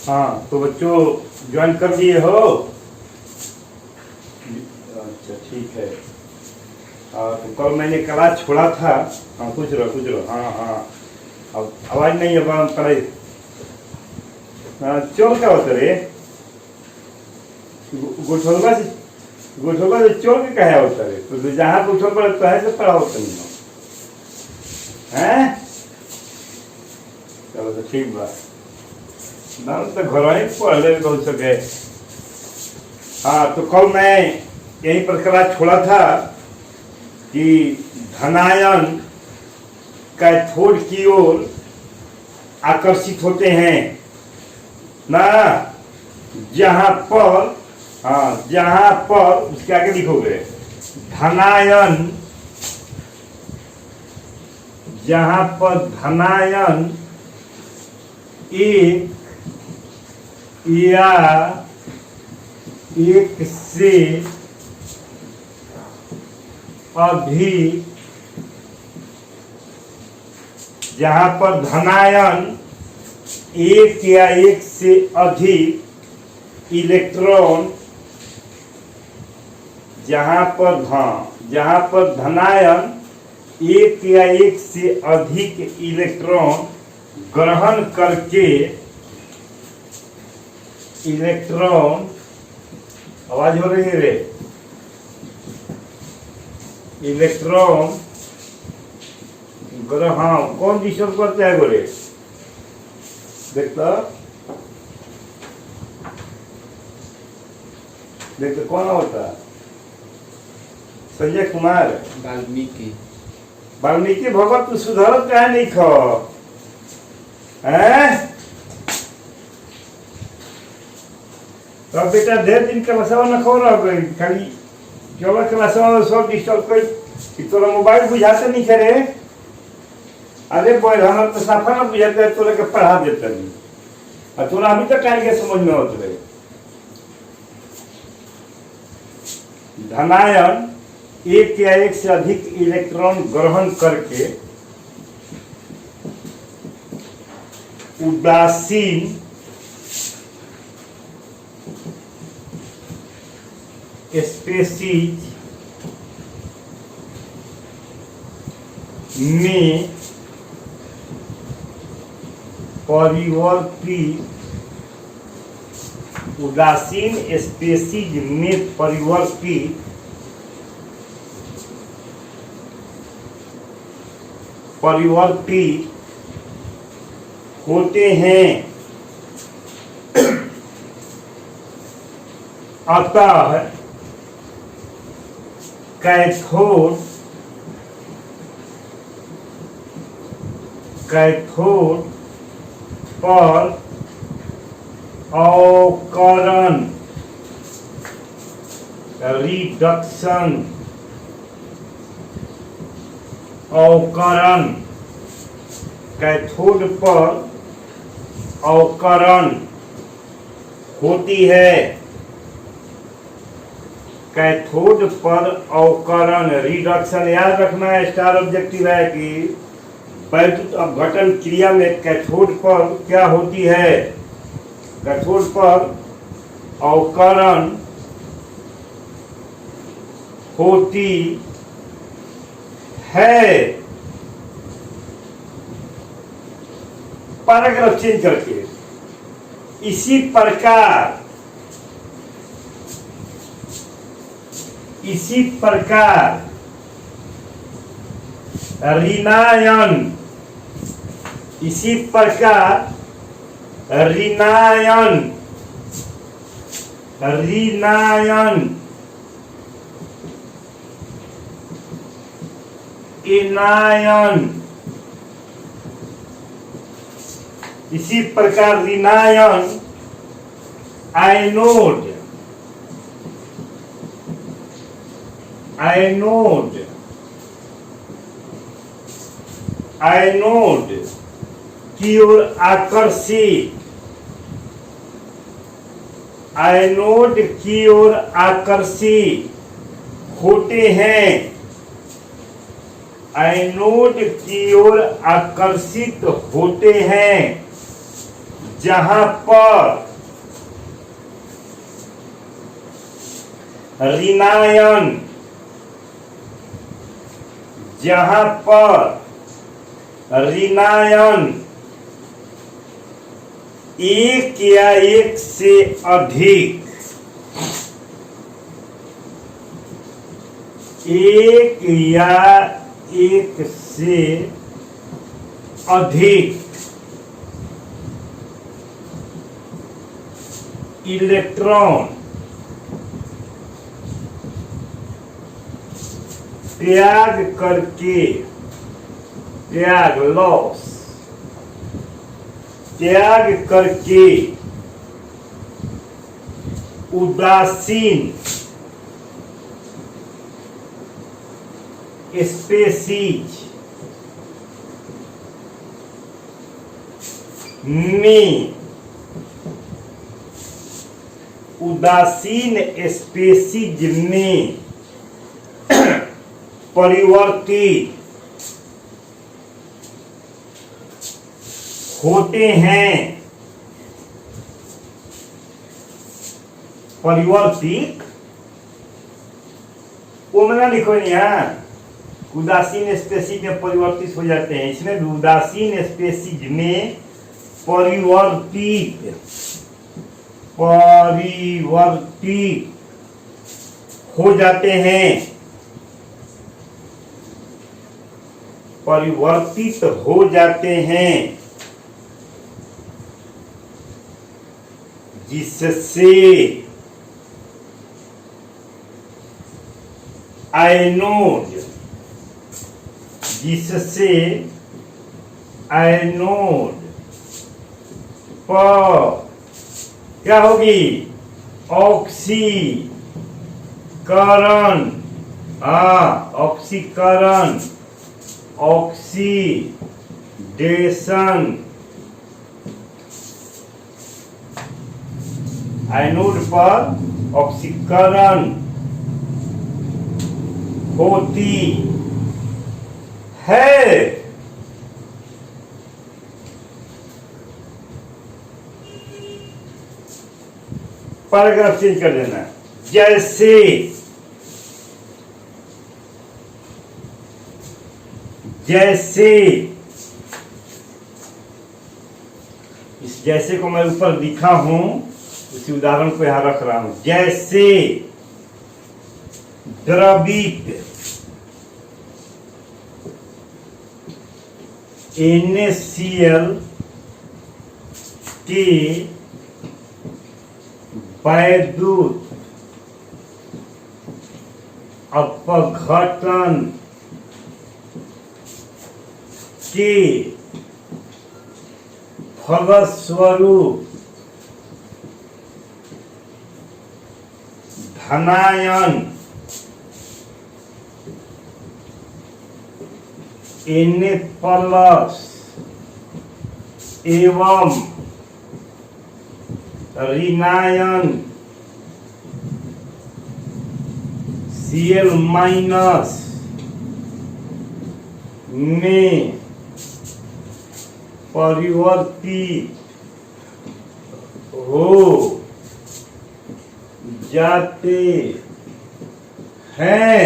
हाँ तो बच्चों ज्वाइन कर दिए हो? अच्छा ठीक है। तो कल मैंने क्लास छोड़ा था। हाँ पूछ रहो। हाँ हाँ अब आवाज़ नहीं अब पढ़ाई। हाँ चोर क्या होता रे? गोठोलवा से चोर के कहा होता रे? तो जहाँ गोठोल पड़ता है तो पढ़ा होता नहीं है। चलो तो ठीक बात ना, तो घर ही पढ़ ले बहुत सके। हाँ तो कल मैं यहीं पर क्लास छोड़ा था कि धनायन कैथोड की ओर आकर्षित होते हैं ना। जहां पर उसके आगे लिखोगे धनायन, जहां पर धनायन एक या एक से अधिक, जहां पर धनायन एक या एक से अधिक इलेक्ट्रॉन, जहां पर धनायन एक या एक से अधिक इलेक्ट्रॉन ग्रहण करके इलेक्ट्रॉन, आवाज हो रही है रे? इलेक्ट्रॉन ग्रहण कौन डिस्टर्ब करते हैं बोले? देखता कौन होता? संजय कुमार वाल्मीकि भगत तू सुधरत क्या नहीं खो है? तो बेटा ढेर दिन क्लासवा न खो रह गई, खाली चलो क्लासवा में सब डिस्टर्ब कर। तोरा मोबाइल बुझाते नहीं करे? अरे बोल हम तो साफा ना बुझाते, तोरा के पढ़ा देते नहीं और तोरा अभी तक टाइम के समझ में होते रहे। धनायन एक या एक से अधिक इलेक्ट्रॉन ग्रहण करके उदासीन स्पेसीज में परिवर्तित, उदासीन स्पेसीज में परिवर्तित होते हैं। अतः कैथोड पर अवकरण रिडक्शन, कैथोड पर अवकरण होती है। कैथोड पर अवकरण रिडक्शन याद रखना है, स्टार ऑब्जेक्टिव है कि वैद्युत अपघटन क्रिया में कैथोड पर क्या होती है? कैथोड पर अवकरण होती है। पैराग्राफ चेंज करके इसी प्रकार ऋणायन, इसी प्रकार ऋणायन एनायन, इसी प्रकार ऋणायन आयनोड की ओर आकर्षित होते हैं। आयनोड की ओर आकर्षित होते हैं जहां पर ऋणायन, जहां पर ऋणायन एक या एक से अधिक, एक या एक से अधिक इलेक्ट्रॉन त्याग करके, त्याग लॉस, त्याग करके उदासीन स्पेसीज में, उदासीन स्पेसीज में परिवर्तित होते हैं। परिवर्तित वो मैंने लिखो नहीं, यहाँ उदासीन स्पेसीज में परिवर्तित हो जाते हैं, इसमें भी उदासीन स्पेसीज में परिवर्तित, परिवर्तित हो जाते हैं, परिवर्तित हो जाते हैं, जिससे एनोड, जिससे एनोड पर क्या होगी, ऑक्सीकरण, ऑक्सीकरण, ऑक्सीडेशन, एनोड पर ऑक्सीकरण होती है। पैराग्राफ चेंज कर देना, जैसे, जैसे, इस जैसे को मैं ऊपर लिखा हूं, उसी उदाहरण को यहां रख रहा हूं। जैसे द्रवित NaCl के वैद्युत अपघटन के फलस्वरूप धनायन Na प्लस एवं ऋणायन Cl माइनस में परिवर्तित हो जाते हैं।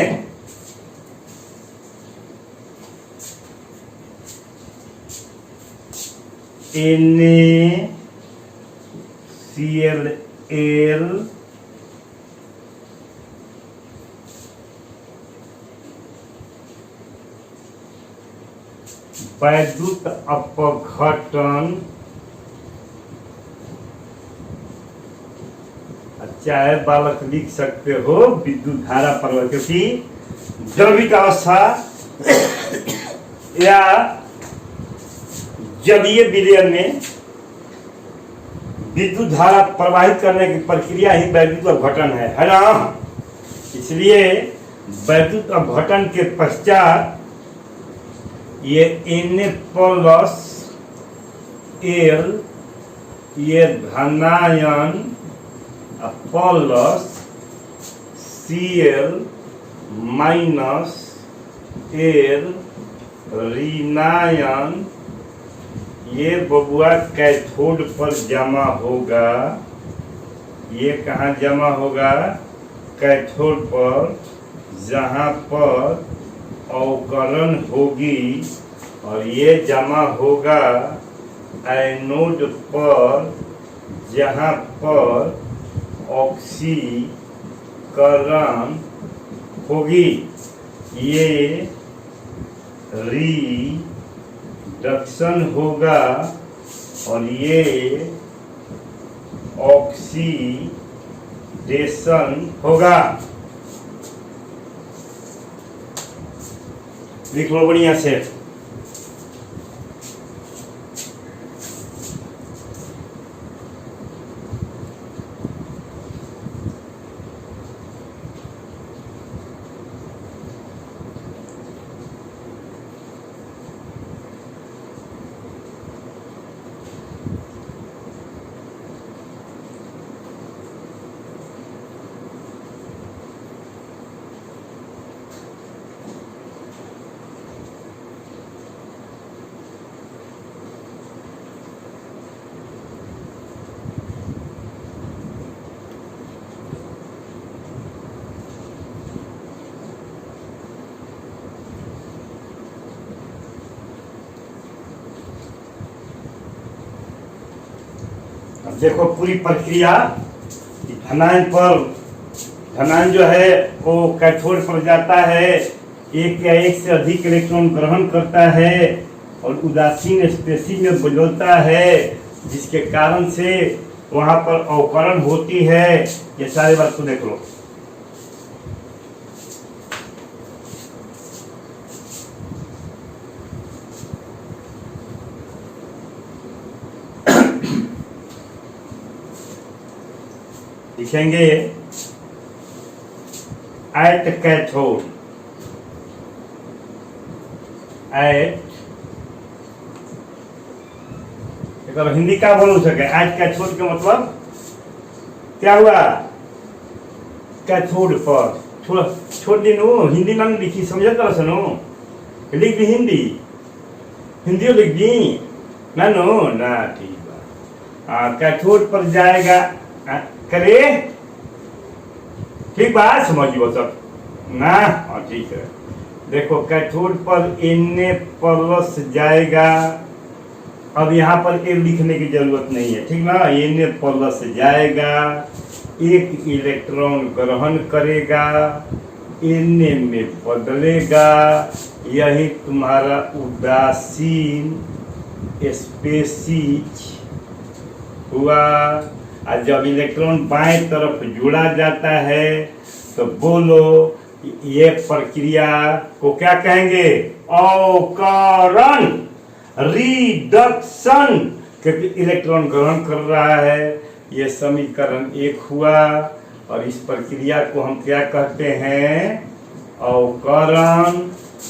NaCl वैद्युत अपघटन, चाहे बालक लिख सकते हो विद्युत धारा परिवर्तन, क्योंकि द्रवित अवस्था या जलीय विलयन में विद्युत धारा प्रवाहित करने की प्रक्रिया ही वैद्युत अपघटन है ना। इसलिए वैद्युत अपघटन के पश्चात ये Na प्लस L, ये धनायन प्लस Cl माइनस L ऋणायन ये बबुआ कैथोड पर जमा होगा। ये कहाँ जमा होगा? कैथोड पर, जहाँ पर अवकरण होगी, और ये जमा होगा एनोड पर, जहाँ पर ऑक्सीकरण होगी। ये रिडक्शन होगा और ये ऑक्सीडेशन होगा। लिख लो बढ़िया से। देखो पूरी प्रक्रिया। धनायन जो है वो कैथोड पर जाता है, एक या एक से अधिक इलेक्ट्रॉन ग्रहण करता है और उदासीन स्पेसी में बदलता है, जिसके कारण से वहां पर अवकरण होती है। ये सारी बात को देख लो। लिखेंगे एट कैथोड, एट हिंदी का बोल सके। एट कैथोड का मतलब क्या हुआ? कैथोड पर छोड़ दी नो, हिंदी ना लिखी, समझ कर सुनो, लिख दी हिंदी लिख दी ना नो ना, ठीक है। कैथोड पर जाएगा करे, ठीक बात समझिए सब ना। हाँ ठीक है। देखो कैथोड पर Na+ जाएगा। अब यहाँ पर ए लिखने की जरूरत नहीं है, ठीक ना। Na+ जाएगा, एक इलेक्ट्रॉन ग्रहण करेगा, Na में बदलेगा। यही तुम्हारा उदासीन स्पेसीज हुआ। और जब इलेक्ट्रॉन बाएं तरफ जुड़ा जाता है तो बोलो ये प्रक्रिया को क्या कहेंगे? अवकरण, रिडक्शन, क्योंकि इलेक्ट्रॉन ग्रहण कर रहा है। ये समीकरण 1 हुआ। और इस प्रक्रिया को हम क्या कहते हैं? अवकरण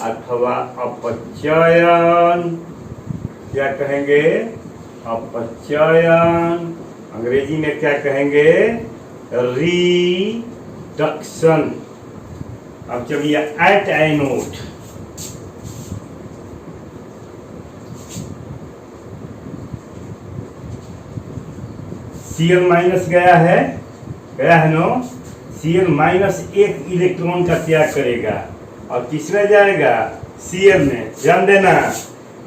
अथवा अपचयन। क्या कहेंगे? अपचयन। अंग्रेजी में क्या कहेंगे? रिडक्शन। अब चलिए एट एनोड, Cl- गया है नो। Cl- एक इलेक्ट्रॉन का त्याग करेगा और किसमें जाएगा? Cl में। ध्यान देना,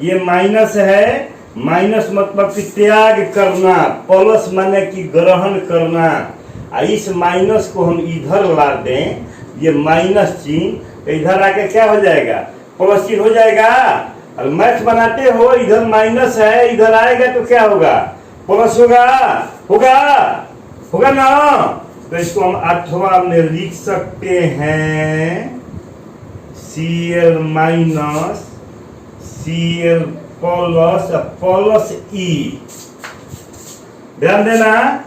ये माइनस है। माइनस मतलब कि त्याग करना, प्लस माने कि ग्रहण करना। इस माइनस को हम इधर ला दें, ये माइनस चिन्ह इधर आके क्या हो जाएगा? प्लस चिन्ह हो जाएगा। और मैथ बनाते हो, इधर माइनस है, इधर आएगा तो क्या होगा? प्लस होगा। होगा ना। तो इसको हम अथवा में लिख सकते हैं Cl- Cl प्लस E। ध्यान देना,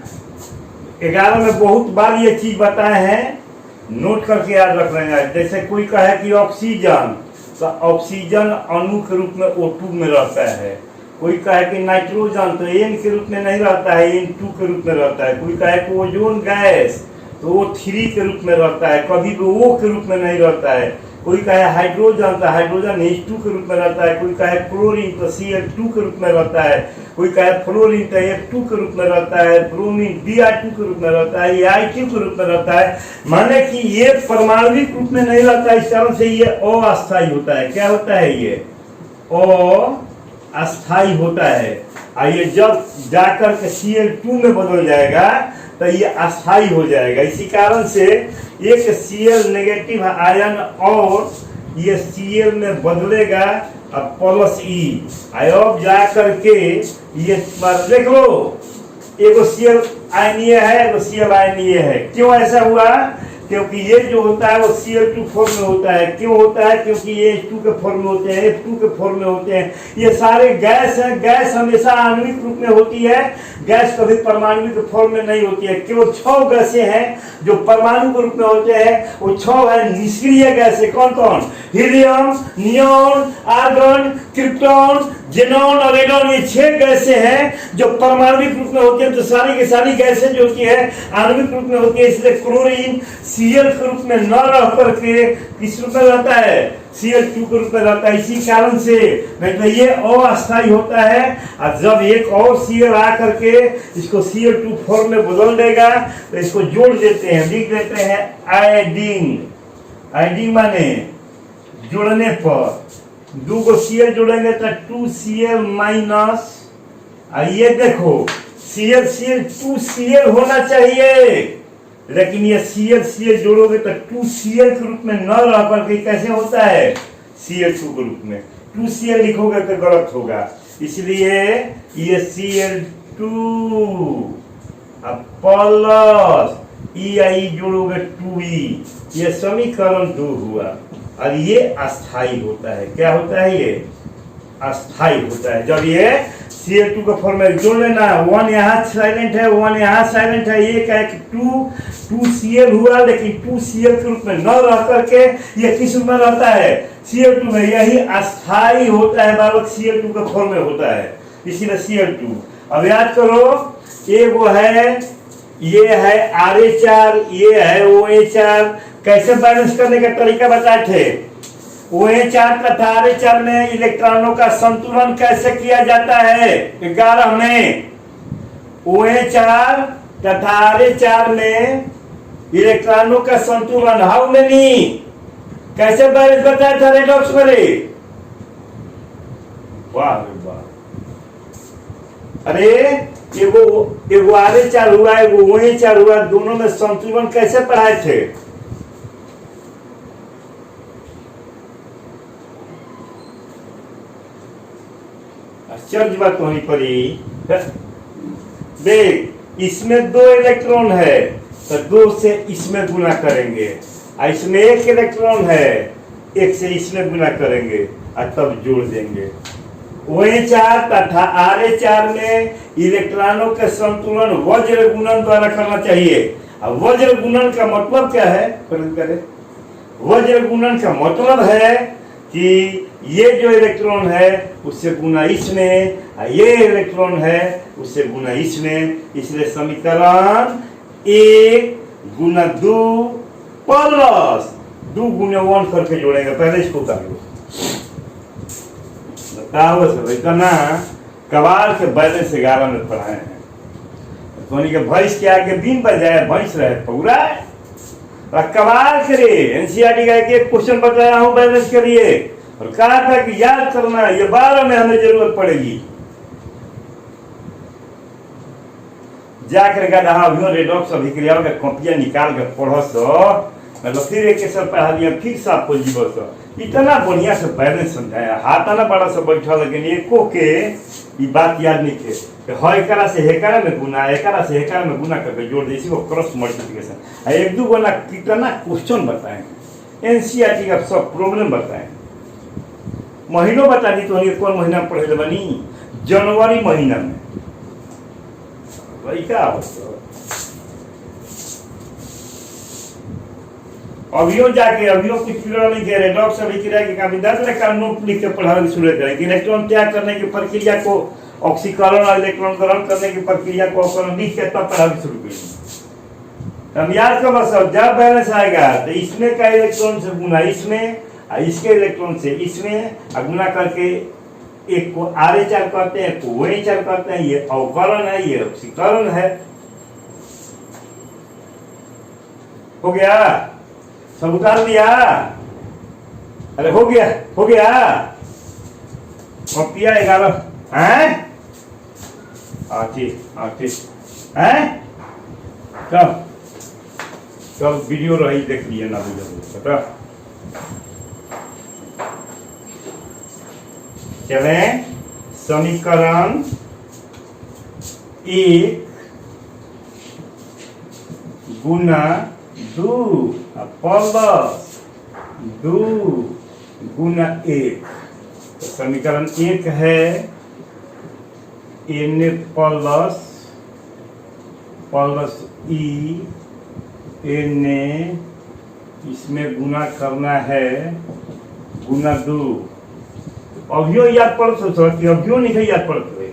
11 में बहुत बार ये चीज बताए हैं, नोट करके याद रख लेंगे। जैसे कोई कहे कि ऑक्सीजन, तो ऑक्सीजन अणु के रूप में O2 में रहता है। कोई कहे कि नाइट्रोजन, तो N के रूप में नहीं रहता है, N2 के रूप में रहता है। कोई कहे कि ओजोन गैस, तो O3 के रूप में रहता है, कभी भी O के रूप में नहीं रहता है। कोई कहे हाइड्रोजन तो हाइड्रोजन H2 के रूप में रहता है, कोई कहे क्लोरीन तो Cl2 के रूप में रहता है, कोई कहे फ्लोरीन तो F2 के रूप में रहता है, ब्रोमीन Br2 के रूप में रहता है, ये I2 के रूप में रहता है। माने कि ये परमाणविक रूप में नहीं रहता, इस कारण से ये अस्थायी होता है। क्या होता है? ये अस्थायी होता है। ये जब जाकर के Cl2 में बदल जाएगा तो ये अस्थायी हो जाएगा। इसी कारण से एक Cl नेगेटिव आयन और ये Cl में बदलेगा प्लस E। अब जा करके ये देख लो, एगो Cl आयनीय है, एगो Cl आयनीय है। क्यों ऐसा हुआ? क्योंकि ये जो होता है वो Cl2 फॉर्म में होता है। क्यों होता है? क्योंकि ये H2 के फॉर्म में होते हैं, F2 के फॉर्म में होते हैं। ये सारे गैस हैं। गैस हमेशा आणविक रूप में होती है, गैस कभी परमाणु फॉर्म में नहीं होती है। केवल 6 गैसें हैं जो परमाणु के रूप में होते हैं। वो 6 है निष्क्रिय गैसें। कौन कौन? Helium, neon, argon, krypton, xenon और रेडॉन। ये 6 गैसें हैं जो परमाणविक रूप में होती है। तो सारी की सारी गैसें जो होती है आणविक रूप में होती है। इसलिए क्लोरीन Cl के रूप में न रह करके किस रूप में रहता है? Cl2 के रूप में रहता है। इसी कारण से नहीं तो ये अस्थायी होता है। और जब एक और Cl आ करके इसको Cl2 फॉर्म में बदल देगा तो इसको जोड़ देते हैं, लिख देते हैं आयोडीन। आयोडीन माने जोड़ने पर 2 को Cl जोड़ेंगे तो 2Cl माइनस। ये देखो Cl 2Cl होना चाहिए, लेकिन ये Cl जोड़ोगे तो 2Cl के रूप में न रह करके कैसे होता है? Cl2 के रूप में 2Cl लिखोगे तो गलत होगा। इसलिए ये Cl2 प्लस E जोड़ोगे 2E, ये समीकरण 2 हुआ। और ये अस्थाई होता है। क्या होता है? ये अस्थाई होता है। जब ये Cl2 का फॉर्म में जोड़ लेना, 1 यहाँ साइलेंट है, 1 यहाँ साइलेंट है, ये क्या है? 2Cl हुआ, लेकिन 2Cl के रूप में न रह करके ये किस रूप में रहता है? Cl2 में। यही अस्थाई होता है, बालक Cl2 के फॉर्म में होता है, इसीलिए Cl2। अब याद करो, ये वो है, ये है Ra4, ये है OH4। कैसे बैलेंस करने का तरीका बताए थे? OH4 तथा Ra4 में इलेक्ट्रॉनों का संतुलन कैसे किया जाता है? 11 में OH4 तथा Ra4 में इलेक्ट्रॉनों का संतुलन हाउ मेनी, कैसे बैलेंस बताया था रेडॉक्स में? वाह वाह। अरे एगो Ra4 हुआ, एगो OH4 हुआ, दोनों में संतुलन कैसे पढ़ाए थे? आश्चर्य बात होनी पड़ी। देख, इसमें 2 इलेक्ट्रॉन है तो 2 से इसमें गुना करेंगे, और इसमें 1 इलेक्ट्रॉन है, 1 से इसमें गुना करेंगे और तब जोड़ देंगे। OH4 तथा Ra4 में इलेक्ट्रॉनों के संतुलन वज्र गुणन द्वारा करना चाहिए। अब वज्र गुणन का मतलब क्या है? वज्र गुणन का मतलब है कि ये जो इलेक्ट्रॉन है उससे गुना इसमें, ये इलेक्ट्रॉन है उससे गुना इसमें। इसलिए समीकरण 1 गुना 2 प्लस 2 गुना 1 करके जोड़ेंगे। पहले इसको कर लो, बताओ सब इतना कबाल के बैलेंस 11 में पढ़ाए हैं। धोनी के भैंस के आगे बीन बजाय भैंस रहे पूरा कबाल करे। एनसीईआरटी का एक क्वेश्चन बताया हूं बैलेंस के लिए, और कहा था कि याद करना, ये 12 में हमें जरूरत पड़ेगी। जाकर गधा रेडॉक्स अभिक्रियाओं का कॉपियां निकाल कर पढ़ो सो, मतलब फिर एक सर पढ़ा दिया, फिर से आपको जीवो सो। इतना बढ़िया से बैलेंस समझाया, हाथ ना बड़ा सा बैठा, लेकिन एको के ये बात याद नहीं थे। एकरा से हेकरा में गुना, एकरा से हेकरा में गुना करके जोड़ दे, इसी को क्रॉस मल्टीप्लिकेशन। 1-2 गुना कितना क्वेश्चन बताएं, एनसीईआरटी का सब प्रॉब्लम बताएं, महीनों बता दी। तो कौन महीना में पढ़े बनी? जनवरी महीना में। भाई क्या अभियो जाके अभियो कुछ पीरियड नहीं दे रहे, डॉक्टर अभिक्रिया के काम 10 का नोट लिख के पढ़ाने शुरू करें। इलेक्ट्रॉन त्याग करने की प्रक्रिया को, ऑक्सीकरण और इलेक्ट्रॉन ग्रहण करने की प्रक्रिया को लिख के तब पढ़ाना शुरू करें। हम याद करो सब, जब बैलेंस आएगा तो इसमें का इलेक्ट्रॉन से गुना इसमें, और इसके इलेक्ट्रॉन से इसमें गुना करके एक को RH कहते हैं, एक को OH कहते हैं। ये अवकरण है, ये ऑक्सीकरण है। हो गया? सब उतार दिया? अरे हो गया, हो गया। कॉपिया 11 हैं? ठीक हैं? चल वीडियो रही देख लिए ना बुझे चले। समीकरण 1 गुना 2 प्लस 2 गुना 1। तो समीकरण 1 है Na प्लस ई Na, इसमें गुना करना है गुना 2। अभियो याद पड़त हो कि अभियो नहीं याद पड़त हुए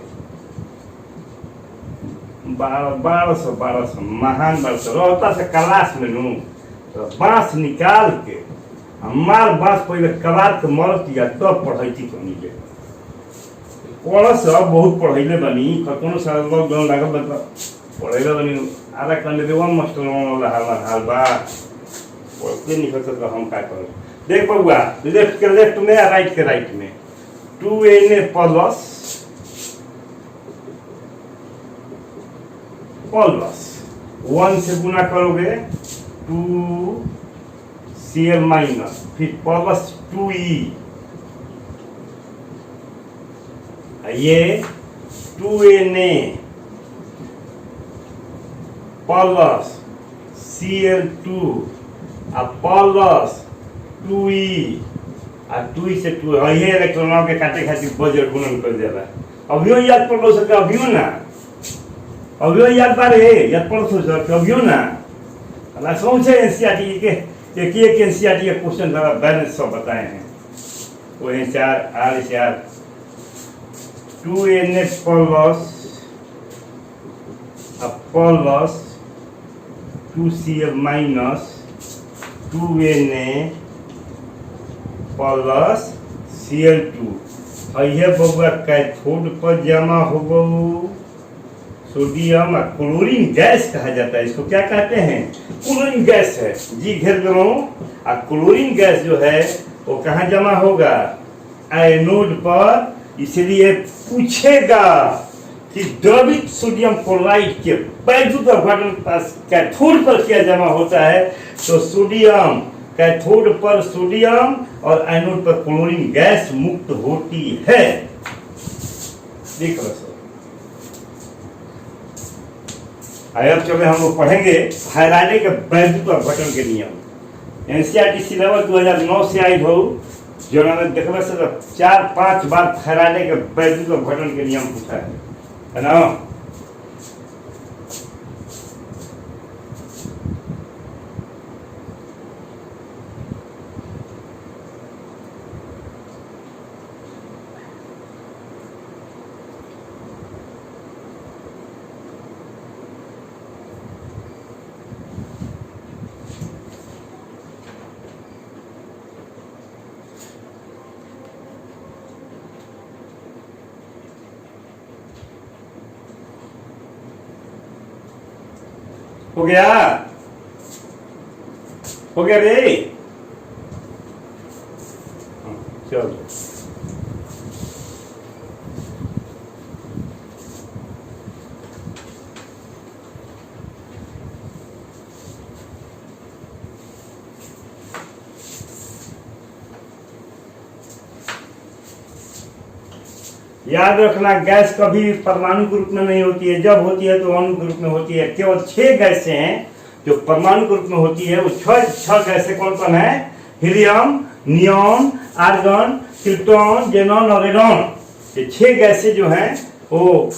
1200 महान वर्ष रहता से क्लास में नू तो बांस निकाल के हमार बांस पहले कबार के मरत दिया तब पढ़ाई थी कहीं के पढ़ सब बहुत पढ़ैले बनी कतनो साल लॉकडाउन लागल बता पढ़ैले बनी आधा कंडे देवा मास्टर वाला हाल बा पढ़ते नहीं सकत तो हम का कर। देख बउआ, लेफ्ट के लेफ्ट में या राइट के राइट में 2Na प्लस 1 से गुना करोगे 2Cl माइनस फिर प्लस 2E। ये 2Na plus Cl2 plus 2E 2 से 2 ये इलेक्ट्रॉनों के काटे खातिर बजट गुणन कर देला। अभियो याद पड़ सके अभियो ना अभियो याद पारे याद पड़ सके अभियो ना अला कौन से एनसीईआरटी के एक एनसीईआरटी के क्वेश्चन जरा बैलेंस सब बताए हैं वो है 4 2Na plus 2Cl minus 2Na plus Cl2। ये बउआ कैथोड पर जमा हो सोडियम और क्लोरीन गैस कहा जाता है। इसको क्या कहते हैं? क्लोरीन गैस है जी घेर दो। और क्लोरीन गैस जो है वो कहाँ जमा होगा? एनोड पर। इसलिए पूछेगा कि द्रवित सोडियम क्लोराइड के वैद्युत अपघटन पास कैथोड पर क्या जमा होता है? तो सोडियम कैथोड पर सोडियम और एनोड पर क्लोरीन गैस मुक्त होती है। देख लो सर। अब चले हम लोग पढ़ेंगे फैराडे के वैद्युत अपघटन के नियम। एनसीईआरटी सिलेबस 2009 से आई हो जो देखने से 4-5 बार फैराडे के वैद्युत अपघटन के नियम पूछा है ना। हो गया? हो गया रे? चलो याद रखना गैस कभी परमाणु के रूप में नहीं होती है। जब होती है तो अणु के रूप में होती है। केवल 6 गैसें हैं जो परमाणु के रूप में होती है। वो 6 गैसें कौन कौन है? Helium, neon, argon, krypton, xenon और रेडॉन। ये 6 गैसें जो हैं वो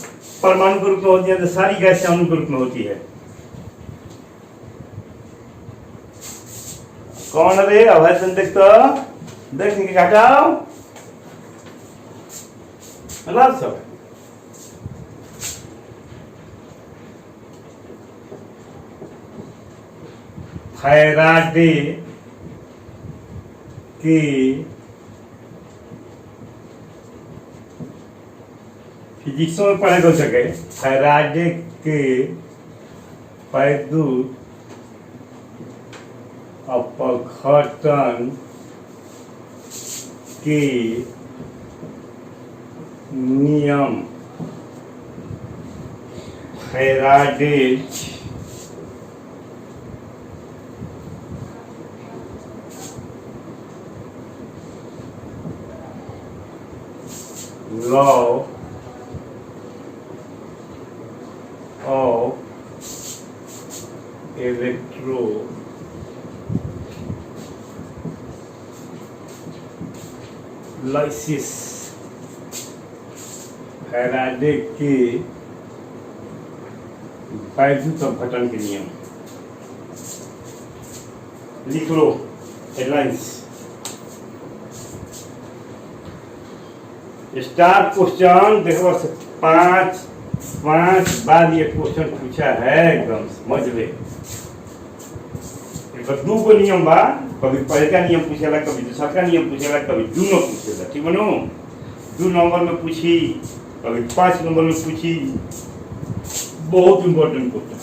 परमाणु के रूप में होती है। तो सारी गैसें अणु के रूप में होती है। कौन रे? अभय तुम देख तो देख के घटाओ सब। फैराडे के फिजिक्स में पढ़े हो सके, फैराडे के वैद्युत अपघटन के नियम, Faraday's law of electrolysis, Faraday के वैद्युत अपघटन के नियम। लिख लो हेडलाइंस। स्टार क्वेश्चन देखो, 5 बार ये क्वेश्चन पूछा है, एकदम समझ ले। दू को नियम बा, कभी पहले का नियम पूछेला, कभी दूसरा का नियम पूछेला, कभी दोनों पूछेला, ठीक बनो। 2 नंबर में पूछी, कभी 5 नंबर में पूछी, बहुत इंपॉर्टेंट क्वेश्चन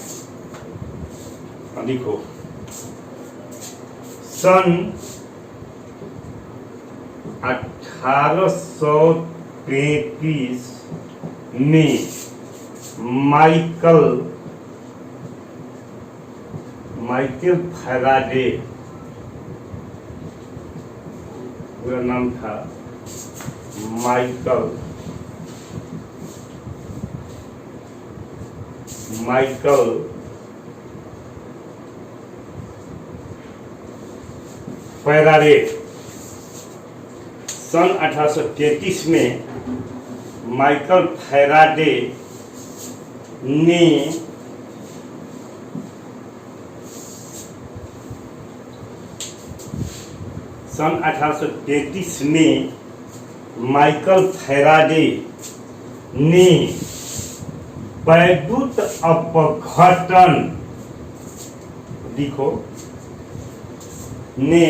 है। देखो, सन 1833 में माइकल फैराडे, पूरा नाम था माइकल फैराडे सन 1833 में माइकल फैराडे ने सन 1833 में माइकल फैराडे ने वैद्युत अपघटन, लिखो, ने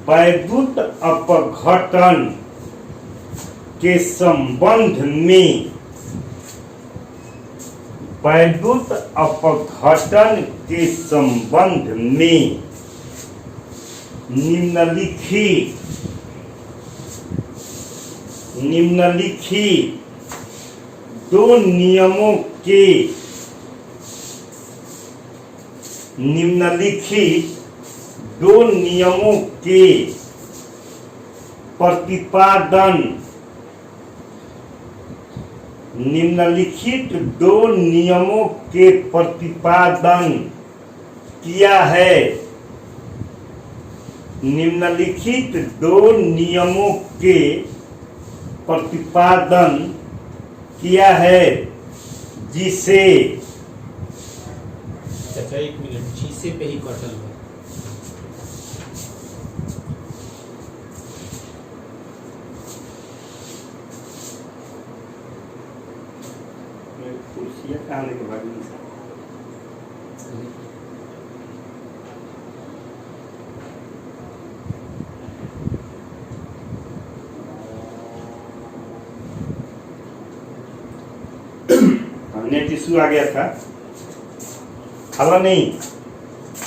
वैद्युत अपघटन के संबंध में, वैद्युत अपघटन के संबंध में निम्नलिखित 2 नियमों के, प्रतिपादन, निम्नलिखित 2 नियमों के प्रतिपादन किया है। निम्नलिखित 2 नियमों के प्रतिपादन किया है, जिसे, अच्छा 1 मिनट, जिसे पे ही कटल है। कुर्सियाँ कहाँ लेके भागी? नेट इशू आ गया था, हाला नहीं,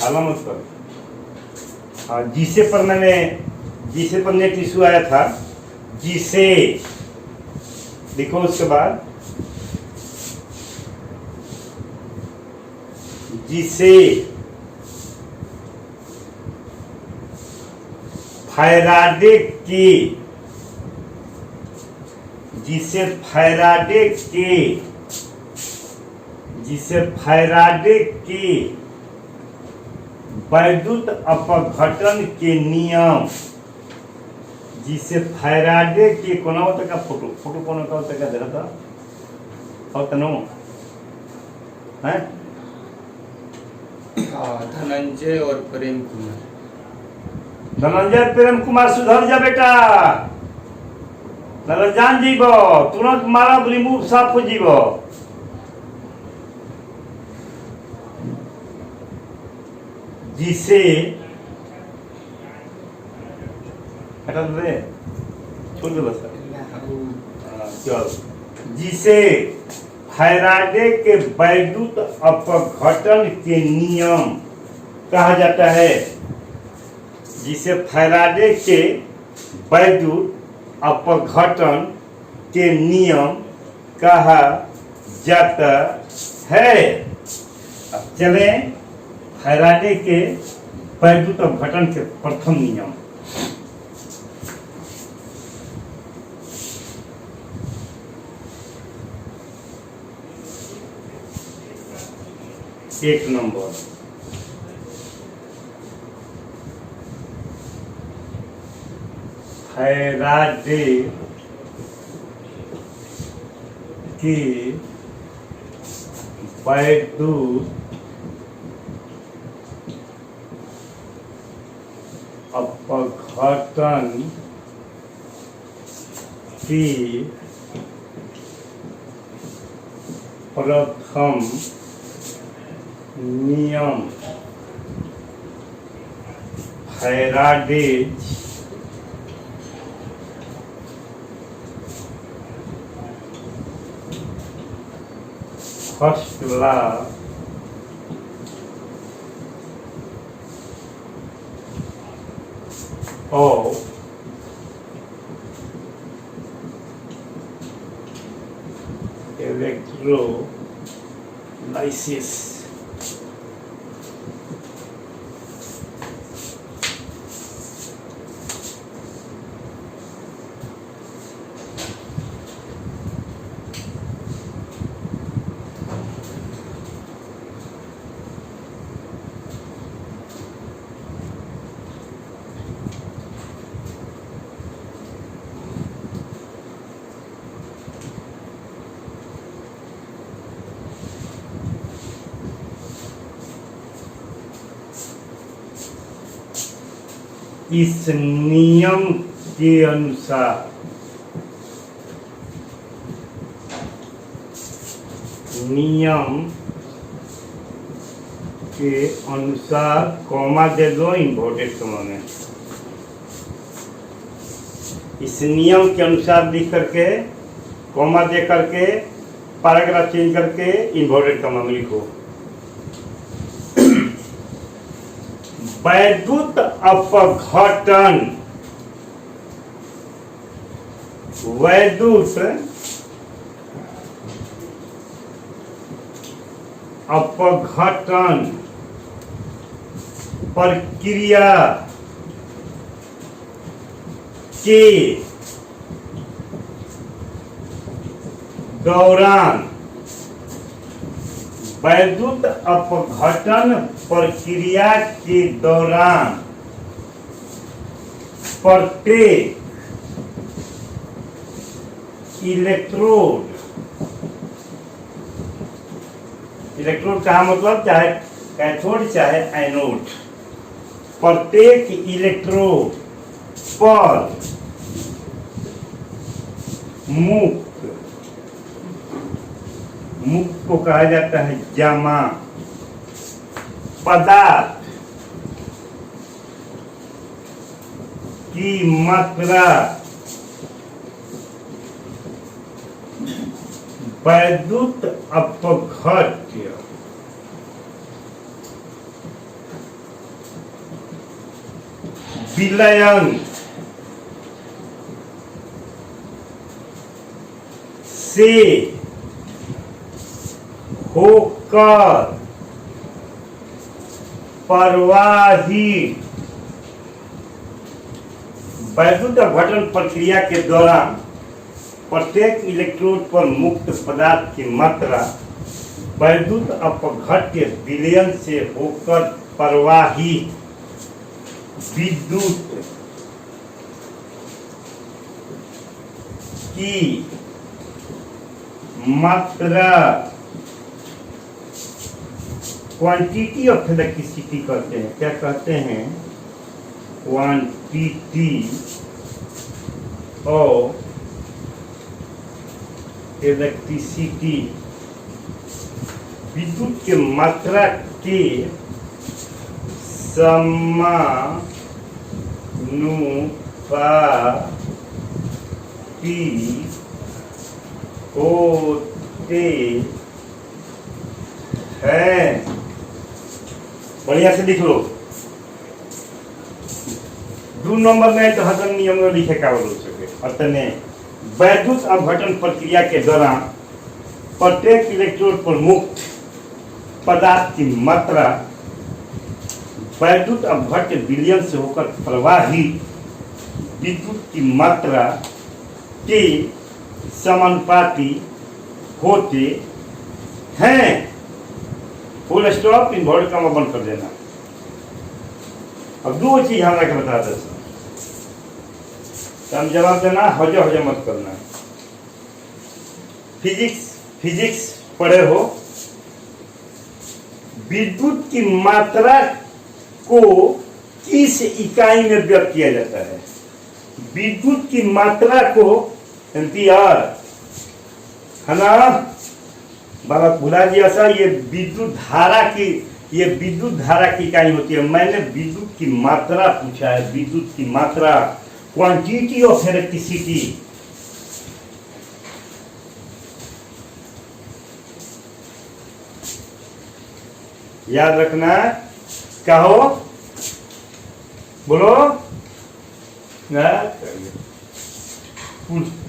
हाला मत कर। जिसे पर नेट इशू आया था, जिसे देखो, उसके बाद जिसे फैराडे के वैद्युत अपघटन के नियम, जिसे फैराडे के कोना होता का फोटो कोना का होता का देखा और तनो है धनंजय और प्रेम कुमार। धनंजय प्रेम कुमार सुधर जा बेटा, जान जीव, तुरंत मारा रिमूव साफ हो जीव। जिसे हटा दे, छोड़ दे बस। वो चल, जिसे फैराडे के वैद्युत अपघटन के नियम कहा जाता है, जिसे फैराडे के वैद्युत अपघटन के नियम कहा जाता है। अब चले फैराडे के वैद्युत अपघटन के प्रथम नियम। एक नंबर, फैराडे की वैद्युत अपघटन की प्रथम नियम Faraday first law of electrolysis. इस नियम के अनुसार कॉमा दे दो इन्वर्टेड कॉमा में। इस नियम के अनुसार लिख करके कॉमा दे करके पैराग्राफ चेंज करके इन्वर्टेड कॉमा में लिखो। वैद्युत अपघटन, वैद्युत अपघटन प्रक्रिया के दौरान, वैद्युत अपघटन प्रक्रिया के दौरान प्रत्येक इलेक्ट्रोड, इलेक्ट्रोड का मतलब चाहे कैथोड चाहे एनोड, प्रत्येक इलेक्ट्रोड पर मुक्त, मुक्त को कहा जाता है जमा पदार्थ की मात्रा वैद्युत अपघट्य विलयन से होकर प्रवाहित, वैद्युत अपघटन प्रक्रिया के दौरान प्रत्येक इलेक्ट्रोड पर मुक्त पदार्थ की मात्रा वैद्युत अपघट्य विलयन से होकर प्रवाहित विद्युत की मात्रा, क्वांटिटी ऑफ इलेक्ट्रिसिटी कहते हैं। क्या कहते हैं? क्वांटिटी ऑफ इलेक्ट्रिसिटी, विद्युत के मात्रा के समानुपाती पी होते हैं। बढ़िया से लिख लो। 2 नंबर में तो हतन नियम में लिखे का बोल सके अतने वैद्युत अपघटन प्रक्रिया के दौरान प्रत्येक इलेक्ट्रोड पर मुक्त पदार्थ की मात्रा वैद्युत अपघट्य विलयन से होकर प्रवाही विद्युत की मात्रा के समानुपाती होते हैं। फुल स्टॉप, इन्वर्ट का बंद कर देना। अब 2 चीज हमरा के बता दे, हम जवाब देना, हजे मत करना। फिजिक्स पढ़े हो, विद्युत की मात्रा को किस इकाई में व्यक्त किया जाता है? विद्युत की मात्रा को एम्पियर, है ना? बाबा भुला दिया सर, ये विद्युत धारा की इकाई होती है। मैंने विद्युत की मात्रा पूछा है, विद्युत की मात्रा, क्वांटिटी ऑफ इलेक्ट्रिसिटी। याद रखना, कहो, बोलो ना।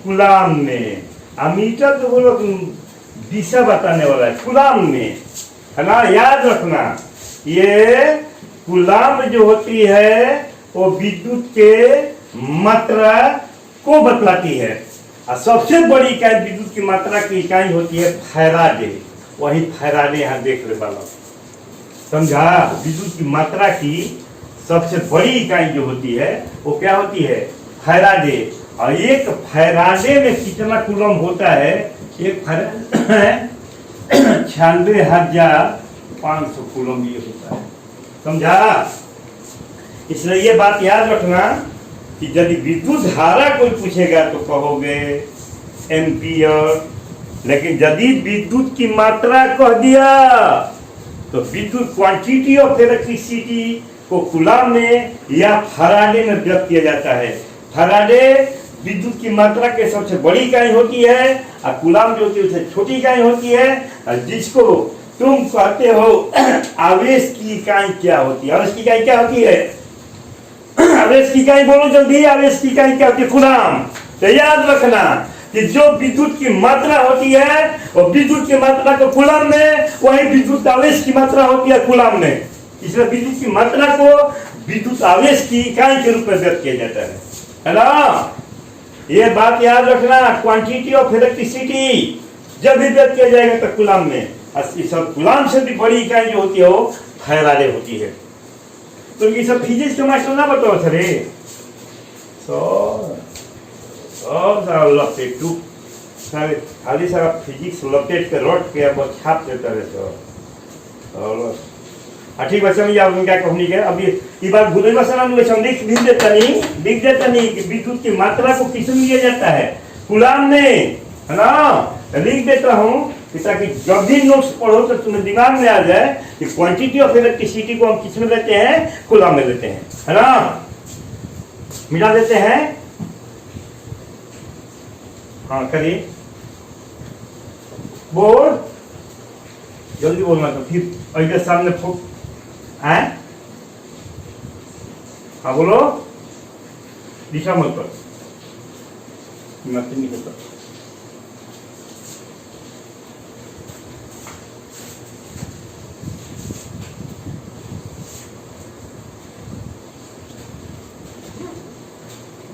कुलाम में, अमीटर तो बोलो दिशा बताने वाला है, कुलाम में, है ना? याद रखना, ये कुलाम जो होती है वो विद्युत के मात्रा को बतलाती है। और सबसे बड़ी इकाई विद्युत की मात्रा की इकाई होती है फैराडे। वही फैराडे यहाँ देख ले वाला, समझा? विद्युत की मात्रा की सबसे बड़ी इकाई जो होती है वो क्या होती है? फैराडे। और एक फैराडे में कितना कूलम होता है? एक फैराडे 96,500 कूलम ये होता है, समझा? इसलिए ये बात याद रखना कि यदि विद्युत धारा कोई पूछेगा तो कहोगे एम्पियर, लेकिन यदि विद्युत की मात्रा कह दिया तो विद्युत क्वांटिटी ऑफ इलेक्ट्रिसिटी को कूलम में या फैराडे में व्यक्त किया जाता है। फैराडे विद्युत की मात्रा के सबसे बड़ी इकाई होती है और कूलम जो होती है उससे छोटी इकाई होती है। और जिसको तुम कहते हो आवेश की इकाई क्या होती है? आवेश की इकाई क्या होती है? आवेश की इकाई बोलो जल्दी, आवेश की इकाई क्या होती है? कूलम। तो याद रखना कि जो विद्युत की मात्रा होती है और विद्युत की मात्रा को कूलम में, वही विद्युत आवेश की मात्रा होती है कूलम में। इसलिए विद्युत की मात्रा को विद्युत आवेश की इकाई के रूप में व्यक्त किया जाता है ना? ये बात याद रखना। क्वांटिटी ऑफ इलेक्ट्रिसिटी जब भी व्यक्त किया जाएगा तो कूलम में, सब कूलम से भी बड़ी इकाई जो होती है वो फैराडे होती है। तो ये सब फिजिक्स के मास्टर ना बताओ सर, सब सारा लपेट टू सारे खाली सारा फिजिक्स लपेट के रट के अब छाप देता है सर। ठीक है, समझ आओ क्या कहनी है। अभी ये बात भूल सर, हम लिख देता नहीं कि विद्युत की मात्रा को किस में लिया जाता है? कूलम में, है ना? लिख देता हूँ ताकि जब भी नोट्स पढ़ो तो तुम्हें दिमाग में आ जाए कि क्वांटिटी ऑफ इलेक्ट्रिसिटी को हम किस में लेते हैं? कूलम में लेते हैं, है ना? मिला देते हैं। हाँ करिए, बोल जल्दी बोलना, तो फिर इधर सामने फूक है। हाँ बोलो, दिशा मत पर नहीं होता।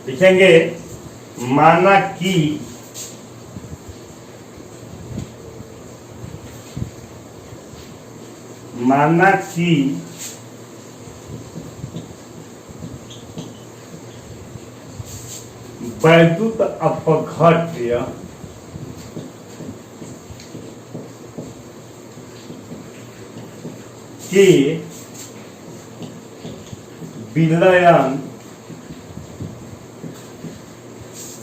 लिखेंगे माना कि वैद्युत अपघट्य के विलयन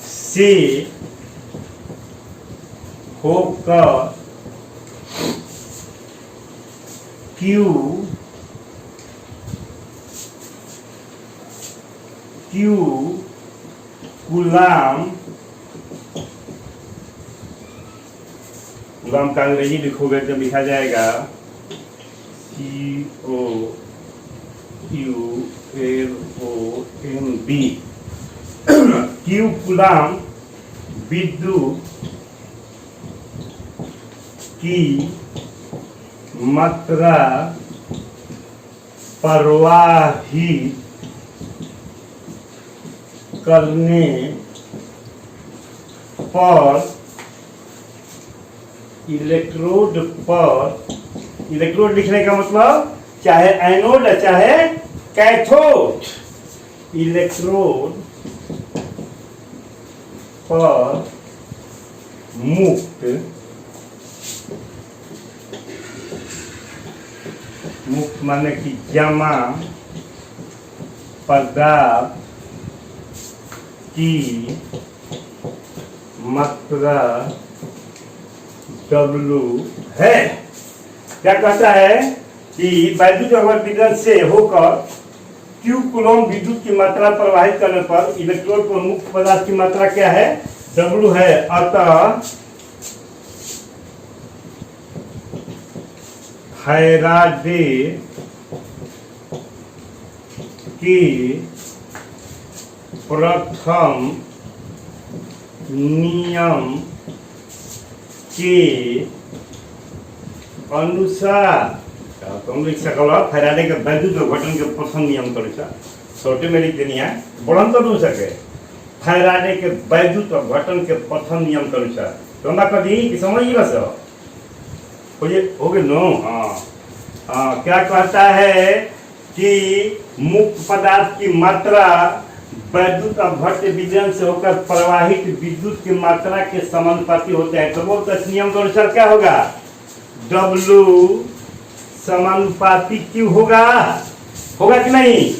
से होकर क्यू कूलाम कूलाम का अंग्रेजी लिखोगे तो लिखा जाएगा COULOMB क्यू कूलाम विद्युत की मात्रा प्रवाहित करने पर इलेक्ट्रोड लिखने का मतलब चाहे एनोड चाहे कैथोड, इलेक्ट्रोड पर मुक्त माने कि जमा पदार्थ की मात्रा W है। क्या कहता है कि वैद्युत अवरोध विद्युत से होकर Q कूलम विद्युत की मात्रा प्रवाहित करने पर इलेक्ट्रोड पर मुक्त पदार्थ की मात्रा क्या है? W है। अतः फैराडे की प्रथम नियम के अनुसार तुम लिख सकल फैराडे के वैद्युत घटन के प्रथम नियम के अनुसार छोटे में लिख देनी है, बढ़न तो नहीं सके। फैराडे के वैद्युत घटन के प्रथम नियम के अनुसार तो ना कभी कि समझ ही बस हो गए नो। हाँ क्या कहता है कि मुक्त पदार्थ की मात्रा वैद्युत अपघट्य विलयन से होकर प्रवाहित विद्युत की मात्रा के समानुपाती होता है। तो वो इस नियम के अनुसार क्या होगा? W समानुपाती Q होगा कि नहीं?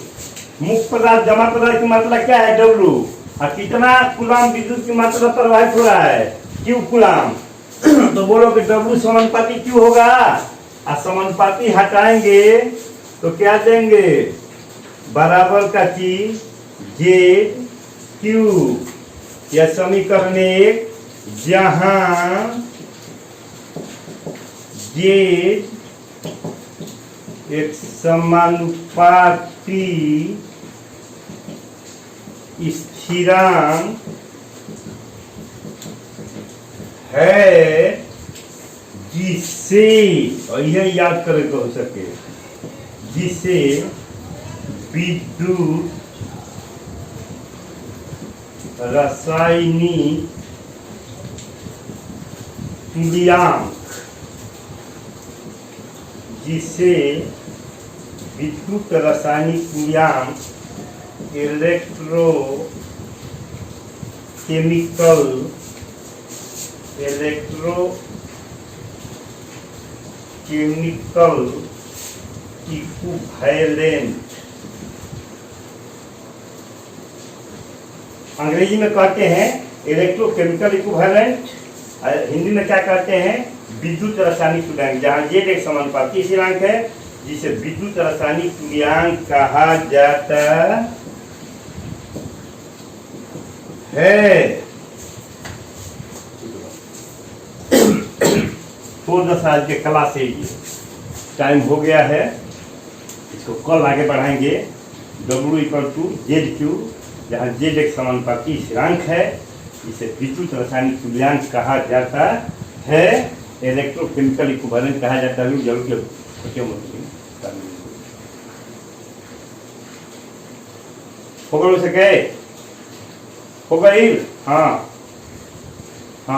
मुक्त पदार्थ जमा पदार्थ की मात्रा क्या है? W। और कितना कूलाम विद्युत की मात्रा प्रवाहित हो रहा है? Q coulomb. तो बोलो कि W समानुपाती Q होगा। और समानुपाती हटाएंगे तो क्या देंगे? बराबर का चीज Z Q। यह समीकरण एक, जहां Z एक समानुपाती स्थिरांक है जिसे, और यह याद करे तो हो सके, जिसे विद्युत रासायनिक तुल्यांक, जिसे विद्युत रासायनिक तुल्यांक इलेक्ट्रोकेमिकल इक्विवेलेंट अंग्रेजी में कहते हैं इलेक्ट्रोकेमिकल इक्विवेलेंट, हिंदी में क्या कहते हैं? विद्युत रासायनिक तुल्यांक, जहां Z एक समानुपाती स्थिरांक है जिसे विद्युत रासायनिक तुल्यांक कहा जाता है। 14 साल के क्लास से टाइम हो गया है, इसको कल आगे बढ़ाएंगे। W = ZQ, जहाँ Z एक समानुपाती स्थिरांक है इसे विद्युत रासायनिक तुल्यांक कहा जाता है, इलेक्ट्रोकेमिकल इक्विवेलेंट कहा जाता है। जरूर हो गई? हाँ